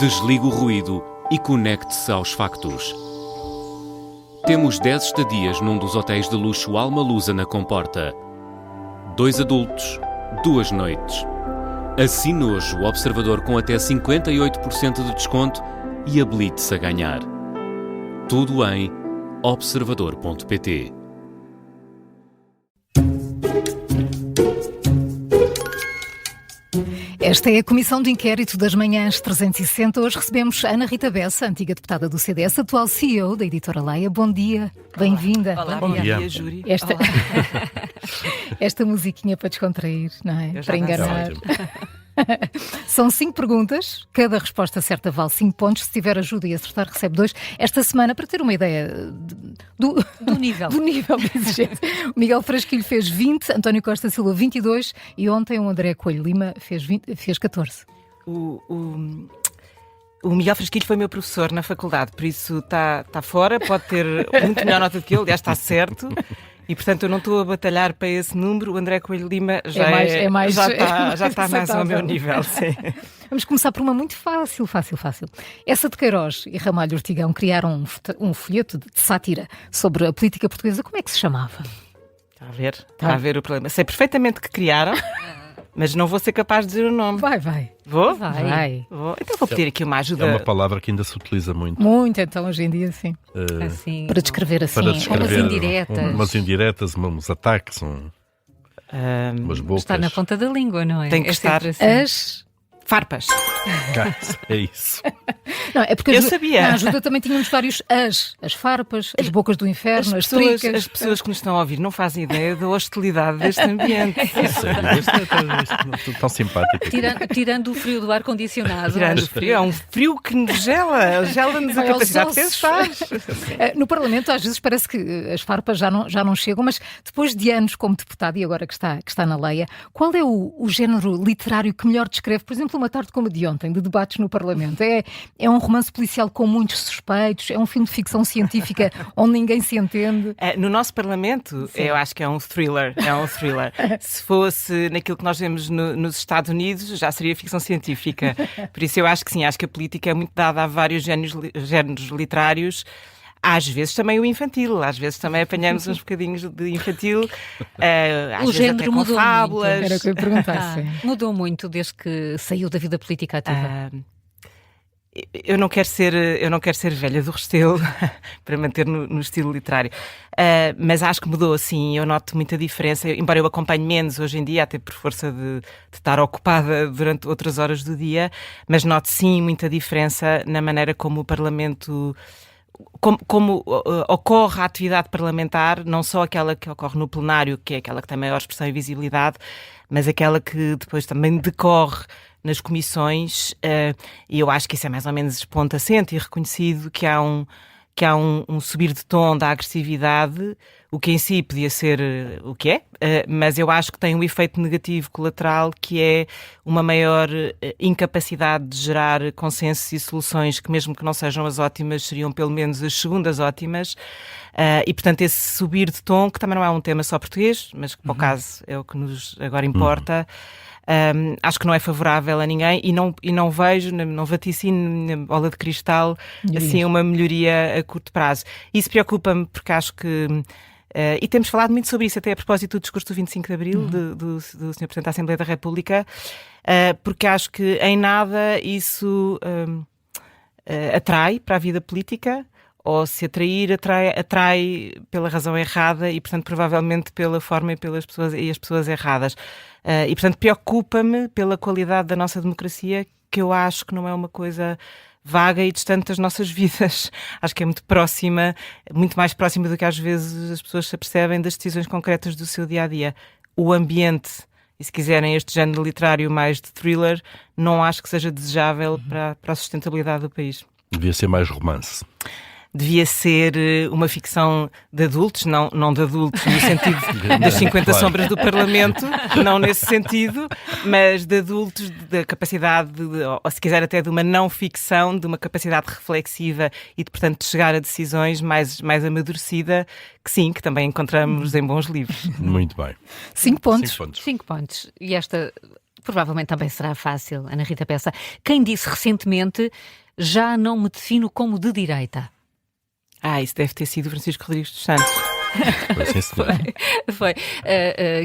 Desligue o ruído e conecte-se aos factos. Temos 10 estadias num dos hotéis de luxo Alma Lusa na Comporta. 2 adultos, 2 noites. Assine hoje o Observador com até 58% de desconto e habilite-se a ganhar. Tudo em observador.pt. Esta é a Comissão de Inquérito das Manhãs 360. Hoje recebemos Ana Rita Bessa, antiga deputada do CDS, atual CEO da Editora Leia. Bom dia, bem-vinda. Olá, bom dia, Júri. Esta musiquinha para descontrair, não é? Para enganar. São 5 perguntas, cada resposta certa vale 5 pontos. Se tiver ajuda e acertar, recebe 2. Esta semana, para ter uma ideia do nível de exigência, o Miguel Frasquilho fez 20, António Costa Silva 22 e ontem o André Coelho Lima fez 14. O Miguel Frasquilho foi meu professor na faculdade, por isso está fora, pode ter muito melhor nota do que eu, aliás está certo. E, portanto, eu não estou a batalhar para esse número. O André Coelho Lima já está mais ao meu nível. Sim. Vamos começar por uma muito fácil. Essa de Queiroz e Ramalho Ortigão criaram um folheto de sátira sobre a política portuguesa. Como é que se chamava? Está a ver o problema. Sei perfeitamente que criaram, mas não vou ser capaz de dizer o nome. Vai. Vou? Vai. Vou. Então vou pedir aqui uma ajuda. É uma palavra que ainda se utiliza muito. Muito, então, hoje em dia, sim. Assim, para descrever assim. umas indiretas. Umas indiretas, uns ataques, umas bocas. Está na ponta da língua, não é? Tem que estar. Assim. As farpas. É isso. Não, é porque eu sabia. Na ajuda também tínhamos vários as farpas, as bocas do inferno, as tricas. As pessoas que nos estão a ouvir não fazem ideia da hostilidade deste ambiente. É sério, isto é tão simpático. Tirando o frio do ar-condicionado. Tirando o frio. É um frio que nos gela-nos a capacidade de pensar. No Parlamento, às vezes, parece que as farpas já não chegam, mas depois de anos como deputado e agora que está na Leia, qual é o género literário que melhor descreve, por exemplo, uma tarde como a de ontem, de debates no Parlamento? É um romance policial com muitos suspeitos? É um filme de ficção científica onde ninguém se entende? No nosso Parlamento, sim, eu acho que é um thriller. Se fosse naquilo que nós vemos nos Estados Unidos, já seria ficção científica. Por isso eu acho que sim, acho que a política é muito dada a vários géneros literários. Às vezes também o infantil, às vezes também apanhamos uns bocadinhos de infantil, às vezes até com fábulas. Era o que eu ia perguntar. Mudou muito desde que saiu da vida política ativa. Eu não quero ser velha do Restelo para manter no estilo literário, mas acho que mudou, sim. Eu noto muita diferença, embora eu acompanhe menos hoje em dia, até por força de estar ocupada durante outras horas do dia, mas noto sim muita diferença na maneira como o Parlamento... Como ocorre a atividade parlamentar, não só aquela que ocorre no plenário, que é aquela que tem maior expressão e visibilidade, mas aquela que depois também decorre nas comissões, e eu acho que isso é mais ou menos ponto assente e reconhecido que há um subir de tom da agressividade, o que em si podia ser o que é, mas eu acho que tem um efeito negativo colateral, que é uma maior incapacidade de gerar consensos e soluções que, mesmo que não sejam as ótimas, seriam pelo menos as segundas ótimas, e portanto esse subir de tom, que também não é um tema só português, mas que para o caso é o que nos agora importa, acho que não é favorável a ninguém e não vejo, não vaticino na bola de cristal assim uma melhoria a curto prazo. Isso preocupa-me porque acho que e temos falado muito sobre isso até a propósito do discurso do 25 de Abril do Sr. Presidente da Assembleia da República, porque acho que em nada isso atrai para a vida política, ou se atrair, atrai pela razão errada e, portanto, provavelmente pela forma e as pessoas erradas. E, portanto, preocupa-me pela qualidade da nossa democracia, que eu acho que não é uma coisa vaga e distante das nossas vidas. Acho que é muito próxima, muito mais próxima do que às vezes as pessoas se apercebem das decisões concretas do seu dia-a-dia. O ambiente, e se quiserem este género literário mais de thriller, não acho que seja desejável para a sustentabilidade do país. Devia ser mais romance. Devia ser uma ficção de adultos, não de adultos no sentido das 50 sombras do Parlamento, não nesse sentido, mas de adultos, da capacidade, ou se quiser até de uma não ficção, de uma capacidade reflexiva e de, portanto, de chegar a decisões mais amadurecida, que sim, que também encontramos em bons livros. Muito bem. 5 pontos. 5 pontos. E esta provavelmente também será fácil, Ana Rita Peça. Quem disse recentemente, já não me defino como de direita? Isso deve ter sido o Francisco Rodrigues dos Santos. Foi.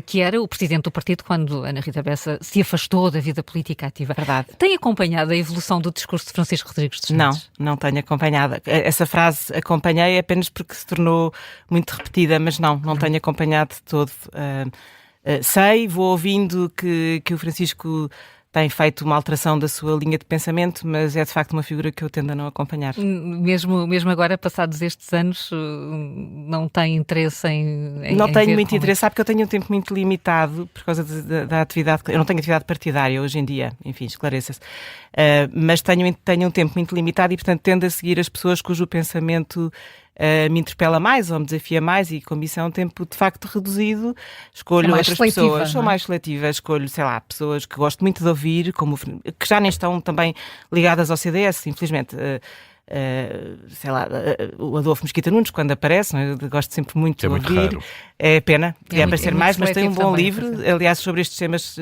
Que era o presidente do partido quando Ana Rita Peça se afastou da vida política ativa. Verdade. Tem acompanhado a evolução do discurso de Francisco Rodrigues dos Santos? Não tenho acompanhado. Essa frase acompanhei apenas porque se tornou muito repetida, mas não tenho acompanhado de todo. Vou ouvindo que o Francisco tem feito uma alteração da sua linha de pensamento, mas é de facto uma figura que eu tendo a não acompanhar. Mesmo agora, passados estes anos, não tem interesse em não tenho muito como... interesse, sabe que eu tenho um tempo muito limitado por causa da atividade. Eu não tenho atividade partidária hoje em dia, enfim, esclareça-se. Mas tenho um tempo muito limitado e, portanto, tendo a seguir as pessoas cujo pensamento me interpela mais ou me desafia mais, e como isso é um tempo de facto reduzido, escolho outras pessoas, sou mais seletiva, escolho, pessoas que gosto muito de ouvir, que já nem estão também ligadas ao CDS, infelizmente. O Adolfo Mesquita Nunes, quando aparece, eu gosto sempre muito de ouvir. Raro. É pena, podia aparecer mais, mas tem um bom também, livro, aliás, sobre estes temas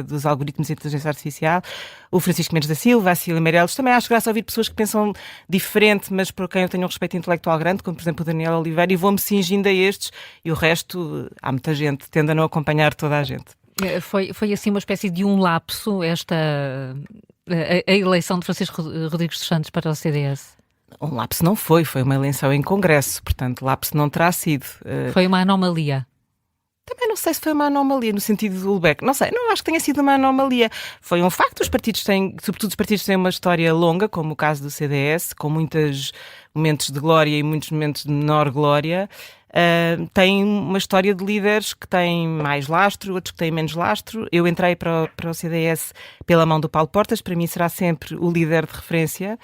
dos algoritmos de inteligência artificial. O Francisco Mendes da Silva, a Cília Meirelles, também acho graça ouvir pessoas que pensam diferente, mas por quem eu tenho um respeito intelectual grande, como por exemplo o Daniel Oliveira, e vou-me cingindo a estes, e o resto, há muita gente, tende a não acompanhar toda a gente. Foi assim uma espécie de um lapso a eleição de Francisco Rodrigues dos Santos para o CDS? Um lapso não foi uma eleição em Congresso, portanto lapso não terá sido. Foi uma anomalia? Também não sei se foi uma anomalia no sentido do Ulbeck. Não sei, não acho que tenha sido uma anomalia. Foi um facto, sobretudo os partidos têm uma história longa, como o caso do CDS, com muitos momentos de glória e muitos momentos de menor glória. Tem uma história de líderes que têm mais lastro, outros que têm menos lastro. Eu entrei para o CDS pela mão do Paulo Portas, para mim será sempre o líder de referência.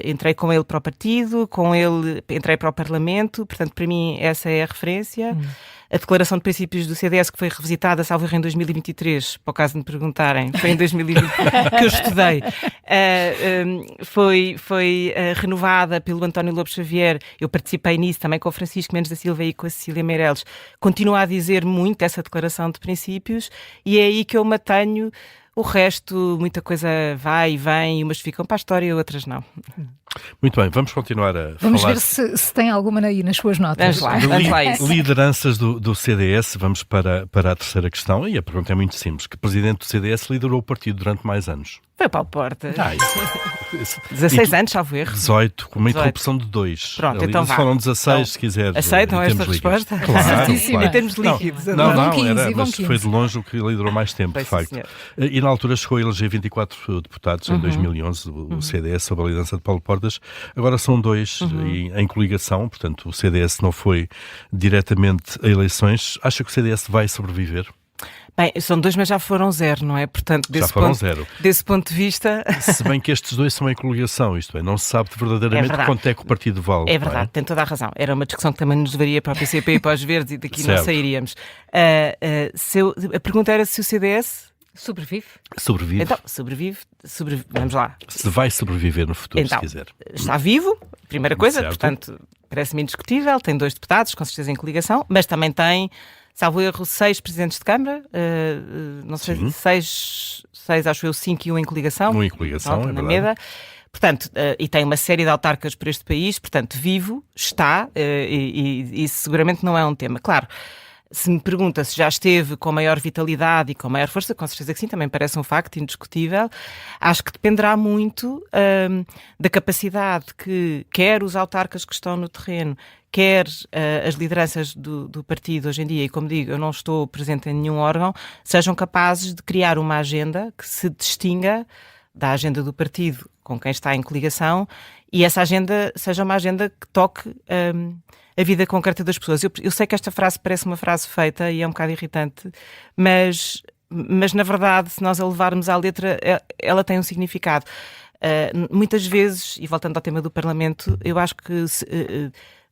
Entrei com ele para o partido, com ele entrei para o Parlamento, portanto para mim essa é a referência. A Declaração de Princípios do CDS, que foi revisitada, salvo erro, em 2023, por caso me perguntarem, foi em 2020 que eu estudei, foi renovada pelo António Lobo Xavier. Eu participei nisso também com o Francisco Mendes da Silva e com a Cecília Meirelles. Continua a dizer muito essa Declaração de Princípios e é aí que eu mantenho. O resto, muita coisa vai e vem, umas ficam para a história e outras não. Muito bem, vamos continuar a vamos falar... ver se tem alguma aí nas suas notas. Vamos lá isso. Lideranças do CDS, vamos para a terceira questão, e a pergunta é muito simples. Que presidente do CDS liderou o partido durante mais anos? Foi Paulo Portas. 16 anos, salvo erro. 18, com uma interrupção de 2. Pronto, então vá. Foram 16, se quiser. Aceitam esta resposta? Claro. Em termos líquidos. Mas foi de longe o que liderou mais tempo, de facto. E na altura chegou a eleger 24 deputados, em 2011, o CDS, sob a liderança de Paulo Portas. Agora são 2 em coligação, portanto o CDS não foi diretamente a eleições. Acha que o CDS vai sobreviver? Bem, são 2, mas já foram 0, não é? Portanto, desse ponto de vista... Se bem que estes 2 são em coligação, isto é, não se sabe verdadeiramente quanto é que o partido vale. É verdade, tem toda a razão. Era uma discussão que também nos levaria para o PCP e para os Verdes e daqui não sairíamos. A pergunta era se o CDS... Sobrevive? Sobrevive. Então, sobrevive. Vamos lá. Se vai sobreviver no futuro, então, se quiser. Está vivo, primeira coisa, certo. Portanto, parece-me indiscutível. Tem 2 deputados, com certeza em coligação, mas também tem, salvo erro, 6 presidentes de Câmara, não sei, 6, acho eu, 5 e 1 em coligação. 1 em coligação, pronto, é na verdade. Meda. Portanto, e tem uma série de autarcas por este país, portanto, vivo, está, e seguramente não é um tema. Claro, se me pergunta se já esteve com maior vitalidade e com maior força, com certeza que sim, também parece um facto indiscutível. Acho que dependerá muito da capacidade que quer os autarcas que estão no terreno, quer as lideranças do partido hoje em dia, e como digo, eu não estou presente em nenhum órgão, sejam capazes de criar uma agenda que se distinga da agenda do partido com quem está em coligação, e essa agenda seja uma agenda que toque a vida concreta das pessoas. Eu sei que esta frase parece uma frase feita e é um bocado irritante, mas na verdade, se nós a levarmos à letra, ela tem um significado. Muitas vezes, e voltando ao tema do Parlamento, eu acho que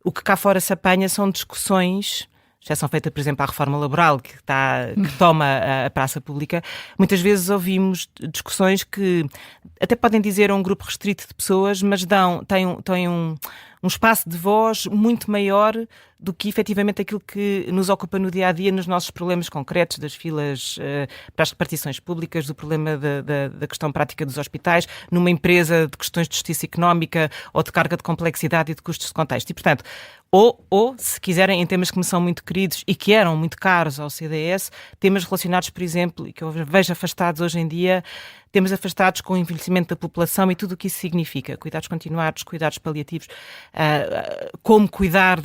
o que cá fora se apanha são discussões, exceção feita, por exemplo, à reforma laboral, que toma a praça pública. Muitas vezes ouvimos discussões que até podem dizer a um grupo restrito de pessoas, mas têm um espaço de voz muito maior do que efetivamente aquilo que nos ocupa no dia-a-dia, nos nossos problemas concretos, das filas para as repartições públicas, do problema da questão prática dos hospitais, numa empresa de questões de justiça económica ou de carga de complexidade e de custos de contexto. E, portanto, ou, se quiserem, em temas que me são muito queridos e que eram muito caros ao CDS, temas relacionados, por exemplo, e que eu vejo afastados hoje em dia, temas afastados com o envelhecimento da população e tudo o que isso significa. Cuidados continuados, cuidados paliativos, como cuidar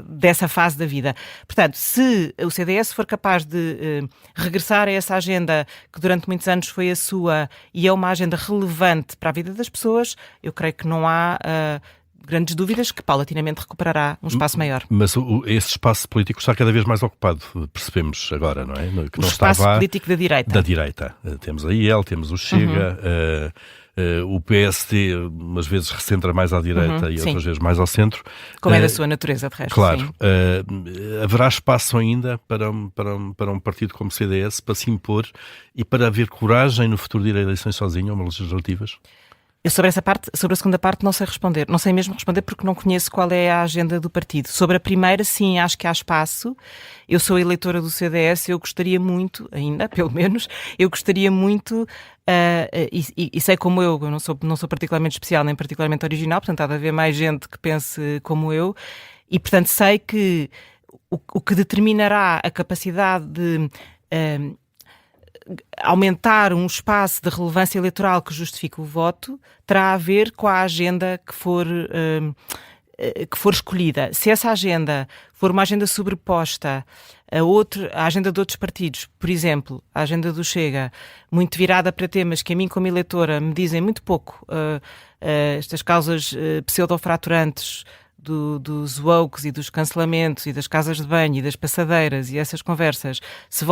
dessa fase da vida. Portanto, se o CDS for capaz de regressar a essa agenda que durante muitos anos foi a sua e é uma agenda relevante para a vida das pessoas, eu creio que não há grandes dúvidas que paulatinamente recuperará um espaço maior. Mas esse espaço político está cada vez mais ocupado, percebemos agora, não é? Que não espaço político da direita. Da direita. Temos a IEL, temos o Chega, o PSD umas vezes recentra mais à direita e outras vezes mais ao centro. Como é da sua natureza, de resto. Claro. Haverá espaço ainda para um partido como o CDS para se impor e para haver coragem no futuro de ir a eleições sozinho, ou umas legislativas? Eu sobre a segunda parte não sei responder. Não sei mesmo responder porque não conheço qual é a agenda do partido. Sobre a primeira, sim, acho que há espaço. Eu sou eleitora do CDS, eu gostaria muito, ainda, pelo menos, eu gostaria muito, e sei como eu não sou particularmente especial nem particularmente original, portanto há de haver mais gente que pense como eu, e portanto sei que o que determinará a capacidade de aumentar um espaço de relevância eleitoral que justifique o voto terá a ver com a agenda que for escolhida. Se essa agenda for uma agenda sobreposta a agenda de outros partidos, por exemplo, a agenda do Chega, muito virada para temas que a mim como eleitora me dizem muito pouco, estas causas pseudo-fraturantes dos wokes e dos cancelamentos e das casas de banho e das passadeiras e essas conversas, se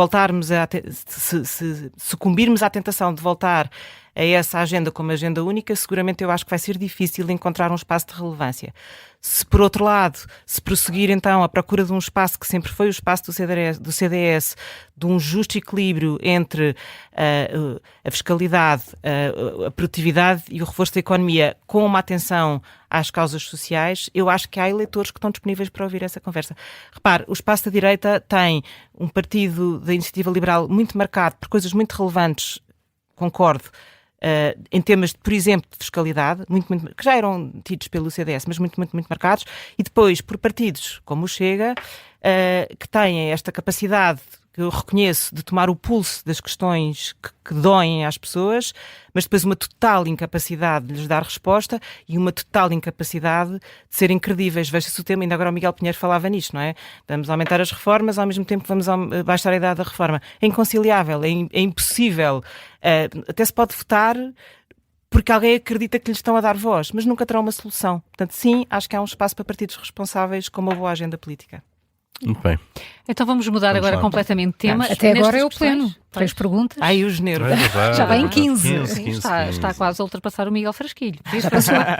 sucumbirmos à tentação de voltar a essa agenda como agenda única, seguramente eu acho que vai ser difícil encontrar um espaço de relevância. Se, por outro lado, se prosseguir então a procura de um espaço que sempre foi o espaço do CDS, de um justo equilíbrio entre a fiscalidade, a produtividade e o reforço da economia, com uma atenção às causas sociais, eu acho que há eleitores que estão disponíveis para ouvir essa conversa. Repare, o espaço da direita tem um partido da Iniciativa Liberal muito marcado por coisas muito relevantes, concordo, em temas, por exemplo, de fiscalidade, que já eram tidos pelo CDS, mas muito marcados, e depois por partidos como o Chega, que têm esta capacidade, que eu reconheço, de tomar o pulso das questões que doem às pessoas, mas depois uma total incapacidade de lhes dar resposta e uma total incapacidade de serem credíveis. Veja-se o tema, ainda agora o Miguel Pinheiro falava nisto, não é? Vamos aumentar as reformas, ao mesmo tempo vamos baixar a idade da reforma. É inconciliável, é impossível. Até se pode votar porque alguém acredita que lhes estão a dar voz, mas nunca terá uma solução. Portanto, sim, acho que há um espaço para partidos responsáveis com uma boa agenda política. Muito bem. Então vamos mudar agora completamente de tema. Até agora é o pleno. 3 perguntas. Ai, o janeiro. Já vai em 15. Está quase a ultrapassar o Miguel Frasquilho.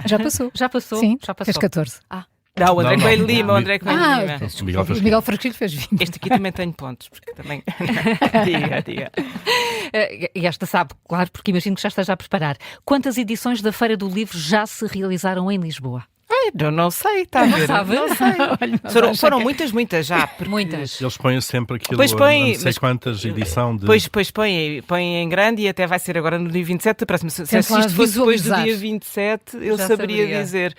Já passou. Sim, fez 14. Não, o André Coelho Lima, o André Coelho Lima. O Miguel Frasquilho fez 20. Este aqui também tenho pontos, porque também... diga. E esta sabe, claro, porque imagino que já esteja a preparar. Quantas edições da Feira do Livro já se realizaram em Lisboa? Eu não sei, está a ver? Não sei. Foram muitas já. Muitas. Eles põem sempre aquilo, não sei quantas edição de... Pois põem em grande e até vai ser agora no dia 27 da próxima. Se isto fosse depois do dia 27, eu saberia dizer.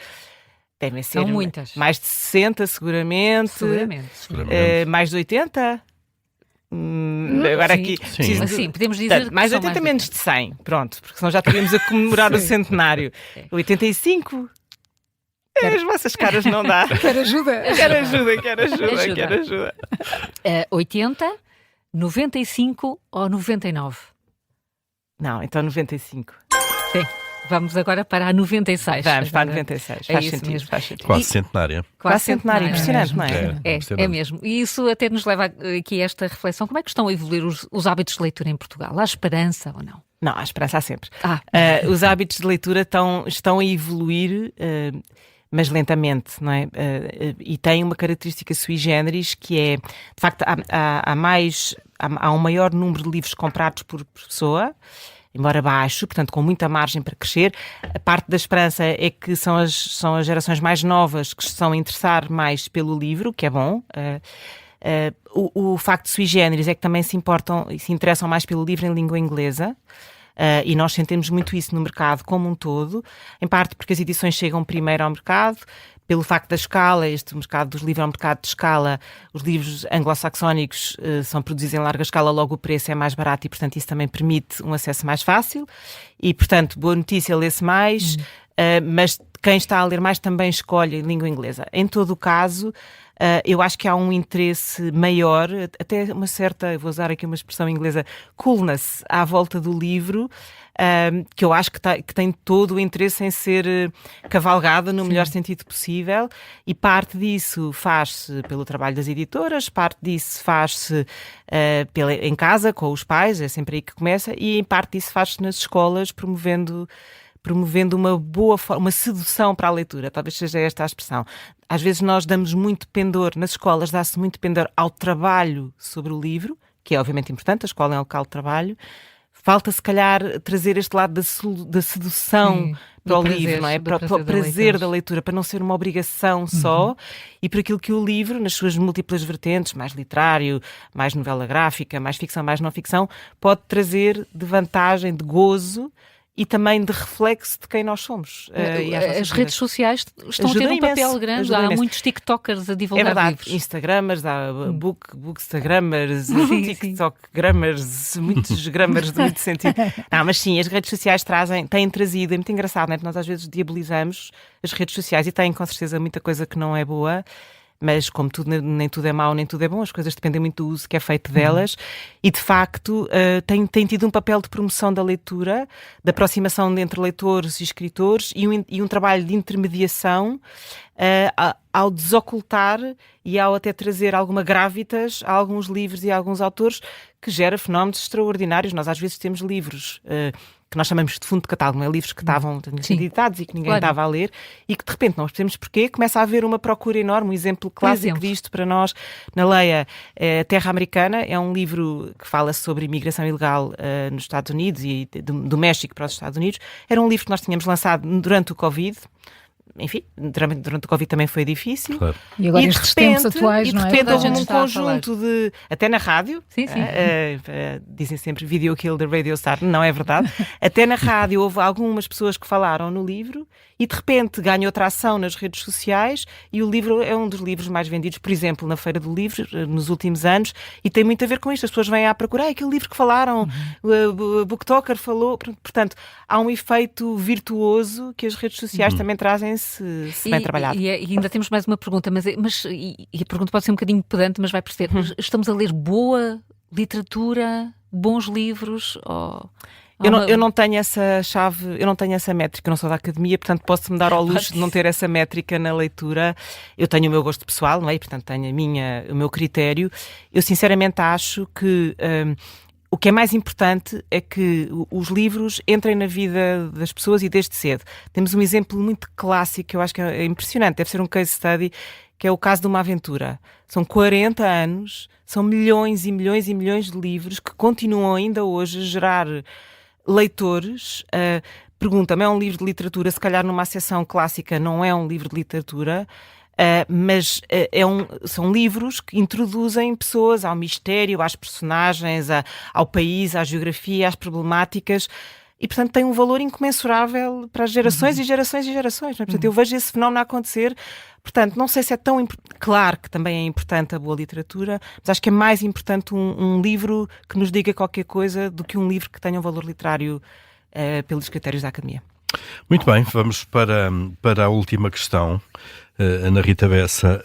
Devem ser São muitas. Mais de 60, seguramente. Mais de 80? Agora aqui sim, podemos dizer mais de 80, menos de 100. Pronto, porque senão já estaríamos a comemorar o centenário. 85? As vossas caras não dá. Quero ajuda. 80, 95 ou 99? Não, então 95. Sim. Vamos agora para a 96. Vamos para a 96. Faz sentido. Quase centenária. Quase centenária. Impressionante, não é? É mesmo. E isso até nos leva aqui a esta reflexão. Como é que estão a evoluir os hábitos de leitura em Portugal? Há esperança ou não? Não, há esperança há sempre. Os hábitos de leitura estão a evoluir... mas lentamente, não é? E tem uma característica sui generis que é, de facto, há um maior número de livros comprados por pessoa, embora baixo, portanto com muita margem para crescer. A parte da esperança é que são as gerações mais novas que se estão a interessar mais pelo livro, que é bom. O facto de sui generis é que também se importam e se interessam mais pelo livro em língua inglesa. E nós sentimos muito isso no mercado como um todo, em parte porque as edições chegam primeiro ao mercado, pelo facto da escala. Este mercado dos livros é um mercado de escala. Os livros anglo-saxónicos são produzidos em larga escala, logo o preço é mais barato e, portanto, isso também permite um acesso mais fácil. E, portanto, boa notícia, lê-se mais, mas quem está a ler mais também escolhe em língua inglesa. Em todo o caso, eu acho que há um interesse maior, até uma certa, vou usar aqui uma expressão inglesa, coolness à volta do livro, que eu acho que tem todo o interesse em ser cavalgada no melhor sentido possível, e parte disso faz-se pelo trabalho das editoras, parte disso faz-se em casa, com os pais, é sempre aí que começa, e em parte disso faz-se nas escolas, promovendo uma boa forma, uma sedução para a leitura, talvez seja esta a expressão. Às vezes nós damos muito pendor, nas escolas dá-se muito pendor ao trabalho sobre o livro, que é obviamente importante, a escola é um local de trabalho. Falta, se calhar, trazer este lado da sedução para o livro, não é? Para o prazer da leitura, para não ser uma obrigação só, e por aquilo que o livro, nas suas múltiplas vertentes, mais literário, mais novela gráfica, mais ficção, mais não ficção, pode trazer de vantagem, de gozo, e também de reflexo de quem nós somos. As redes sociais estão a ter um papel grande. Há muitos TikTokers a divulgar livros. Instagramers, há bookstagrammers, TikTokgrammers, muitos grammars de muito sentido. Não, mas sim, as redes sociais têm trazido, é muito engraçado, não é? Nós às vezes diabolizamos as redes sociais e têm com certeza muita coisa que não é boa. Mas como tudo, nem tudo é mau, nem tudo é bom, as coisas dependem muito do uso que é feito delas, e de facto tem tido um papel de promoção da leitura, de aproximação entre leitores e escritores, e um trabalho de intermediação ao desocultar e ao até trazer alguma gravitas a alguns livros e a alguns autores, que gera fenómenos extraordinários. Nós às vezes temos livros que nós chamamos de fundo de catálogo, não é? Livros que estavam editados e que ninguém estava a ler, e que de repente não percebemos porquê, começa a haver uma procura enorme. Um exemplo clássico disto para nós na Leia, Terra Americana, é um livro que fala sobre imigração ilegal nos Estados Unidos e do México para os Estados Unidos. Era um livro que nós tínhamos lançado durante o Covid. Enfim, durante o Covid também foi difícil. Claro. E agora estes tempos atuais, não é? E de repente houve um conjunto de... Até na rádio. Sim. Dizem sempre video kill the radio star. Não é verdade. Até na rádio houve algumas pessoas que falaram no livro e de repente ganhou tração nas redes sociais, e o livro é um dos livros mais vendidos, por exemplo, na Feira do Livro, nos últimos anos, e tem muito a ver com isto. As pessoas vêm à procura, aquele livro que falaram, o BookToker falou. Portanto, há um efeito virtuoso que as redes sociais também trazem, se bem trabalhado. E ainda temos mais uma pergunta, mas a pergunta pode ser um bocadinho pedante, mas vai perceber. Estamos a ler boa literatura, bons livros? Eu não tenho essa chave, eu não tenho essa métrica, eu não sou da academia, portanto posso-me dar ao luxo de não ter essa métrica na leitura. Eu tenho o meu gosto pessoal, não é? E, portanto tenho o meu critério. Eu sinceramente acho que o que é mais importante é que os livros entrem na vida das pessoas, e desde cedo. Temos um exemplo muito clássico que eu acho que é impressionante, deve ser um case study, que é o caso de Uma Aventura. São 40 anos, são milhões e milhões e milhões de livros que continuam ainda hoje a gerar leitores. Pergunta-me, é um livro de literatura? Se calhar numa acessão clássica não é um livro de literatura, mas são livros que introduzem pessoas ao mistério, às personagens, ao país, à geografia, às problemáticas, e portanto tem um valor incomensurável para as gerações e gerações e gerações, não é? Portanto, eu vejo esse fenómeno a acontecer. Portanto, não sei se é tão claro que também é importante a boa literatura, mas acho que é mais importante um livro que nos diga qualquer coisa do que um livro que tenha um valor literário pelos critérios da Academia. Muito bem, vamos para a última questão. Ana Rita Bessa,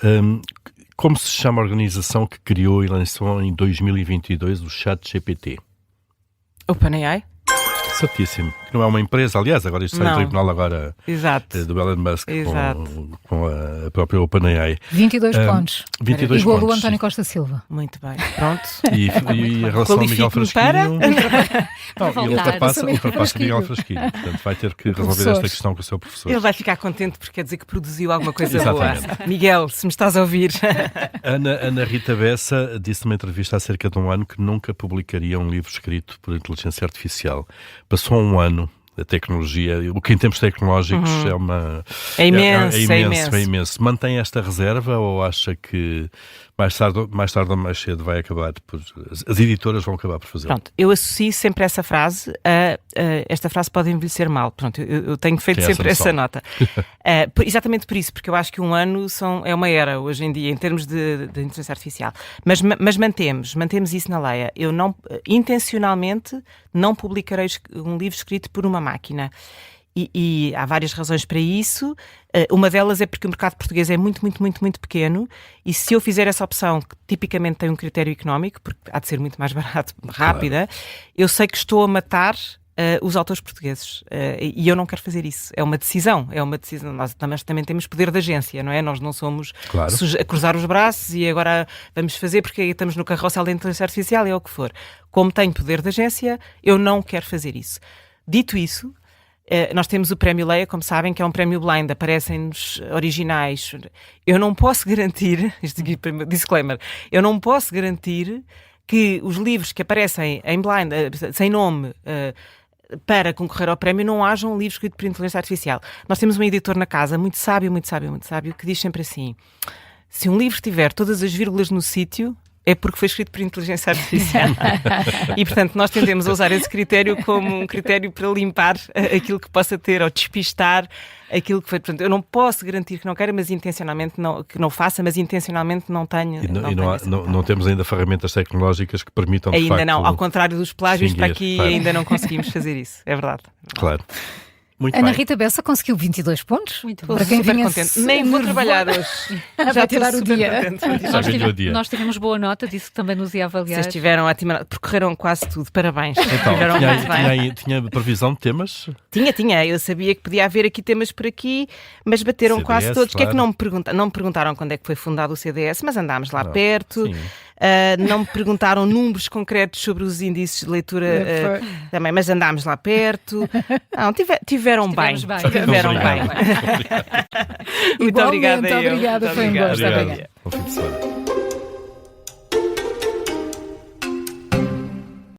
como se chama a organização que criou e lançou em 2022 o ChatGPT? OpenAI? Certíssimo. Que não é uma empresa, aliás, agora isto está em tribunal agora. Exato. Do Elon Musk com a própria OpenAI. 22 pontos. 22 igual pontos. do António Costa Silva. Muito bem. Pronto. E a relação ao Miguel Frasquinho... Ele ultrapassa Miguel Frasquinho. Portanto, vai ter que resolver esta questão com o seu professor. Ele vai ficar contente porque quer dizer que produziu alguma coisa boa. Miguel, se me estás a ouvir. Ana Rita Bessa disse numa entrevista há cerca de um ano que nunca publicaria um livro escrito por inteligência artificial. passou um ano. A tecnologia, o que em termos tecnológicos é imenso. Mantém esta reserva ou acha que mais tarde ou mais cedo vai acabar as editoras vão acabar por fazer? Pronto, eu associo sempre essa frase esta frase pode envelhecer mal. Pronto, eu tenho feito sempre essa nota. Exatamente por isso, porque eu acho que um ano é uma era hoje em dia em termos de inteligência artificial. Mas mantemos isso na Leia. Eu intencionalmente não publicarei um livro escrito por uma máquina. E há várias razões para isso. Uma delas é porque o mercado português é muito pequeno, e se eu fizer essa opção, que tipicamente tem um critério económico, porque há de ser muito mais barato, rápida, claro, eu sei que estou a matar os autores portugueses. E eu não quero fazer isso. É uma decisão. Nós também temos poder de agência, não é? Nós não somos a cruzar os braços e agora vamos fazer porque estamos no carrossel da inteligência artificial, é o que for. Como tenho poder de agência, eu não quero fazer isso. Dito isso, nós temos o Prémio Leia, como sabem, que é um prémio blind, aparecem-nos originais. Eu não posso garantir, disclaimer, eu não posso garantir que os livros que aparecem em blind, sem nome, para concorrer ao prémio, não haja um livro escrito por inteligência artificial. Nós temos um editor na casa, muito sábio, que diz sempre assim: se um livro tiver todas as vírgulas no sítio, é porque foi escrito por inteligência artificial. E, portanto, nós tendemos a usar esse critério como um critério para limpar aquilo que possa ter, ou despistar aquilo que foi. Portanto, eu não posso garantir que não queira, mas intencionalmente que não faça, mas intencionalmente não tenho. Não temos ainda ferramentas tecnológicas que permitam, de ainda facto, não, ao contrário dos plágios, para aqui claro, ainda não conseguimos fazer isso. É verdade. Claro. Muito Ana bem. Rita Bessa conseguiu 22 pontos. Muito bom. Para quem super vinha contente. Nem vou trabalhar hoje. Já tirar o dia. Nós tivemos boa nota, disse que também nos ia avaliar. Vocês tiveram ótima, percorreram quase tudo. Parabéns. Então, tinha previsão de temas? Tinha. Eu sabia que podia haver aqui temas por aqui, mas bateram CDS, quase todos. O que é que não me perguntaram quando é que foi fundado o CDS, mas andámos lá perto. Sim. Não me perguntaram números concretos sobre os índices de leitura também, mas andámos lá perto. Não, tiveram bem. Muito obrigada. Obrigada, foi um gosto. Bom fim de semana.